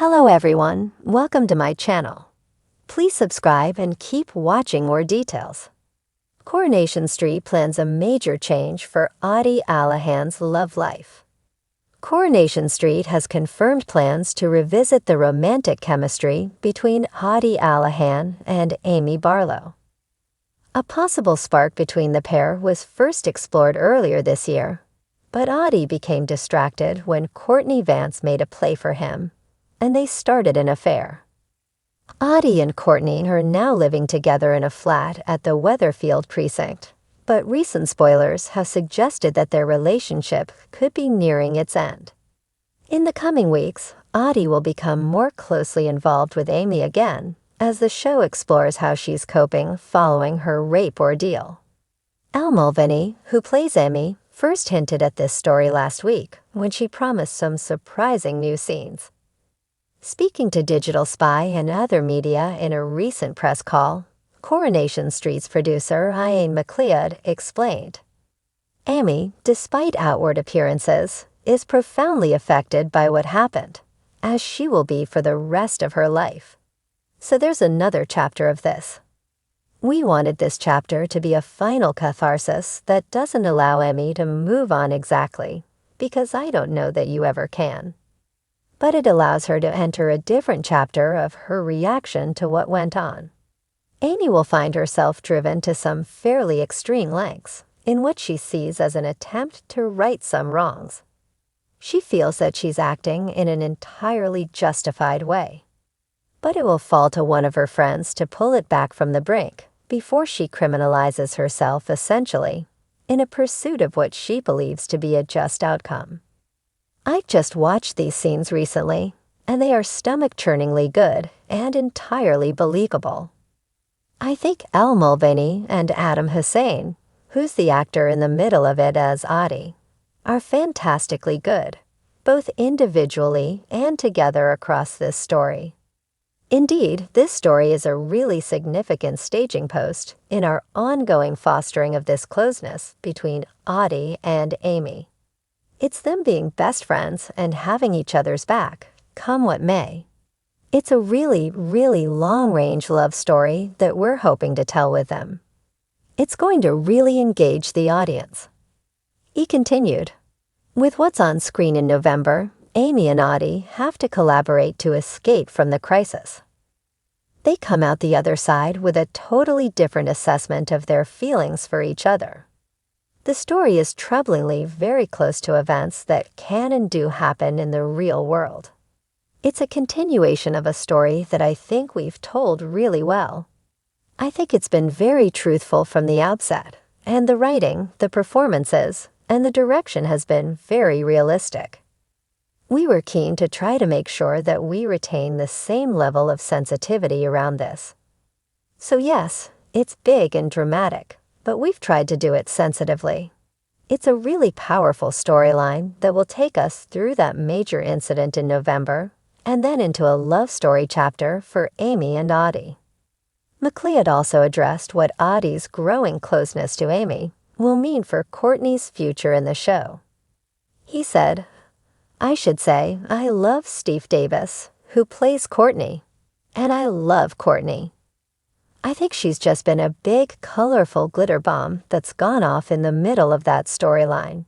Hello everyone, welcome to my channel. Please subscribe and keep watching more details. Coronation Street plans a major change for Aadi Alahan's love life. Coronation Street has confirmed plans to revisit the romantic chemistry between Aadi Alahan and Amy Barlow. A possible spark between the pair was first explored earlier this year, but Aadi became distracted when Courtney Vance made a play for him, and they started an affair. Aadi and Courtney are now living together in a flat at the Weatherfield precinct, but recent spoilers have suggested that their relationship could be nearing its end. In the coming weeks, Aadi will become more closely involved with Amy again as the show explores how she's coping following her rape ordeal. Elle Mulvaney, who plays Amy, first hinted at this story last week when she promised some surprising new scenes. Speaking to Digital Spy and other media in a recent press call, Coronation Street's producer Ian McLeod explained, "Amy, despite outward appearances, is profoundly affected by what happened, as she will be for the rest of her life. So there's another chapter of this. We wanted this chapter to be a final catharsis that doesn't allow Amy to move on exactly, because I don't know that you ever can. But it allows her to enter a different chapter of her reaction to what went on. Amy will find herself driven to some fairly extreme lengths in what she sees as an attempt to right some wrongs. She feels that she's acting in an entirely justified way. But it will fall to one of her friends to pull it back from the brink before she criminalizes herself essentially, in a pursuit of what she believes to be a just outcome. I just watched these scenes recently, and they are stomach-churningly good and entirely believable. I think Elle Mulvaney and Adam Hussein, who's the actor in the middle of it as Aadi, are fantastically good, both individually and together across this story. Indeed, this story is a really significant staging post in our ongoing fostering of this closeness between Aadi and Amy. It's them being best friends and having each other's back, come what may. It's a really, really long-range love story that we're hoping to tell with them. It's going to really engage the audience." He continued, "With what's on screen in November, Amy and Aadi have to collaborate to escape from the crisis. They come out the other side with a totally different assessment of their feelings for each other. The story is troublingly very close to events that can and do happen in the real world. It's a continuation of a story that I think we've told really well. I think it's been very truthful from the outset, and the writing, the performances, and the direction has been very realistic. We were keen to try to make sure that we retain the same level of sensitivity around this. So yes, it's big and dramatic, but we've tried to do it sensitively. It's a really powerful storyline that will take us through that major incident in November and then into a love story chapter for Amy and Aadi." McLeod also addressed what Aadi's growing closeness to Amy will mean for Courtney's future in the show. He said, "I should say I love Steve Davis, who plays Courtney, and I love Courtney. I think she's just been a big, colorful glitter bomb that's gone off in the middle of that storyline.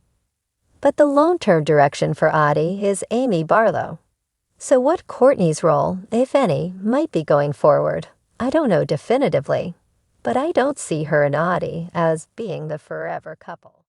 But the long-term direction for Aadi is Amy Barlow. So what Courtney's role, if any, might be going forward, I don't know definitively, but I don't see her and Aadi as being the forever couple."